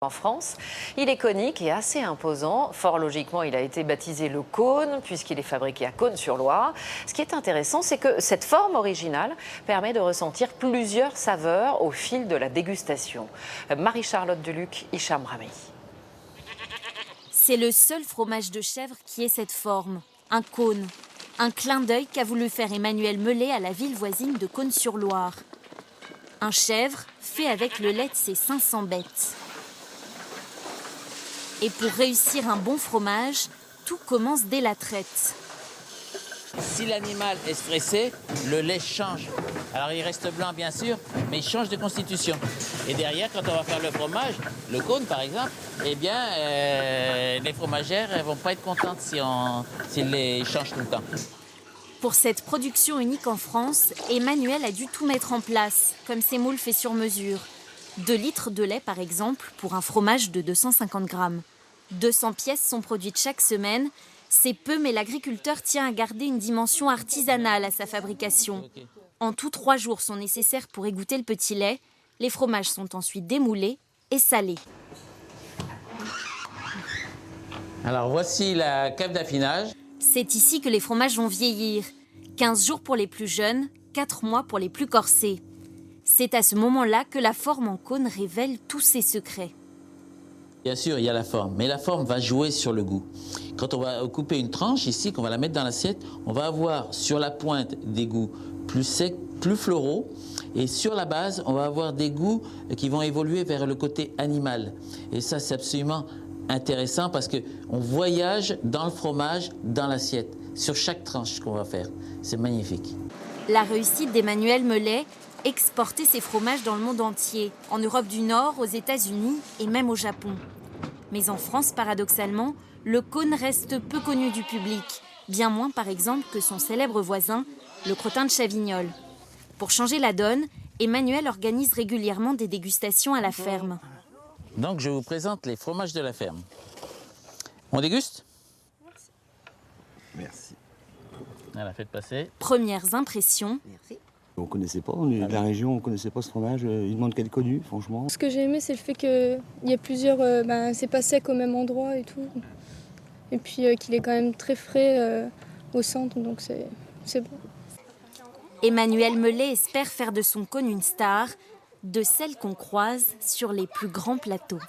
En France, il est conique et assez imposant. Fort logiquement, il a été baptisé le cône puisqu'il est fabriqué à Cosne-sur-Loire. Ce qui est intéressant, c'est que cette forme originale permet de ressentir plusieurs saveurs au fil de la dégustation. Marie-Charlotte Deluc, Hicham Ramey. C'est le seul fromage de chèvre qui ait cette forme, un cône. Un clin d'œil qu'a voulu faire Emmanuel Mellet à la ville voisine de Cosne-sur-Loire. Un chèvre fait avec le lait de ses 500 bêtes. Et pour réussir un bon fromage, tout commence dès la traite. Si l'animal est stressé, le lait change. Alors il reste blanc bien sûr, mais il change de constitution. Et derrière, quand on va faire le fromage, le cône par exemple, eh bien les fromagères ne vont pas être contentes si le lait change tout le temps. Pour cette production unique en France, Emmanuel a dû tout mettre en place, comme ses moules faits sur mesure. 2 litres de lait par exemple pour un fromage de 250 grammes. 200 pièces sont produites chaque semaine. C'est peu, mais l'agriculteur tient à garder une dimension artisanale à sa fabrication. En tout, 3 jours sont nécessaires pour égoutter le petit lait. Les fromages sont ensuite démoulés et salés. Alors voici la cave d'affinage. C'est ici que les fromages vont vieillir. 15 jours pour les plus jeunes, 4 mois pour les plus corsés. C'est à ce moment-là que la forme en cône révèle tous ses secrets. Bien sûr, il y a la forme, mais la forme va jouer sur le goût. Quand on va couper une tranche ici, qu'on va la mettre dans l'assiette, on va avoir sur la pointe des goûts plus secs, plus floraux, et sur la base, on va avoir des goûts qui vont évoluer vers le côté animal. Et ça, c'est absolument intéressant parce qu'on voyage dans le fromage, dans l'assiette, sur chaque tranche qu'on va faire. C'est magnifique. La réussite d'Emmanuel Mellet, exporter ses fromages dans le monde entier, en Europe du Nord, aux États-Unis et même au Japon. Mais en France, paradoxalement, le cône reste peu connu du public, bien moins par exemple que son célèbre voisin, le crottin de Chavignol. Pour changer la donne, Emmanuel organise régulièrement des dégustations à la ferme. Donc je vous présente les fromages de la ferme. On déguste ? Merci. Voilà, faites passer. Premières impressions. Merci. On ne connaissait pas, on est de la région, on ne connaissait pas ce fromage. Il demande qu'elle est connue, franchement. Ce que j'ai aimé, c'est le fait qu'il y ait plusieurs... c'est pas sec au même endroit et tout. Et puis qu'il est quand même très frais au centre, donc c'est bon. Emmanuel Mellet espère faire de son cône une star, de celle qu'on croise sur les plus grands plateaux.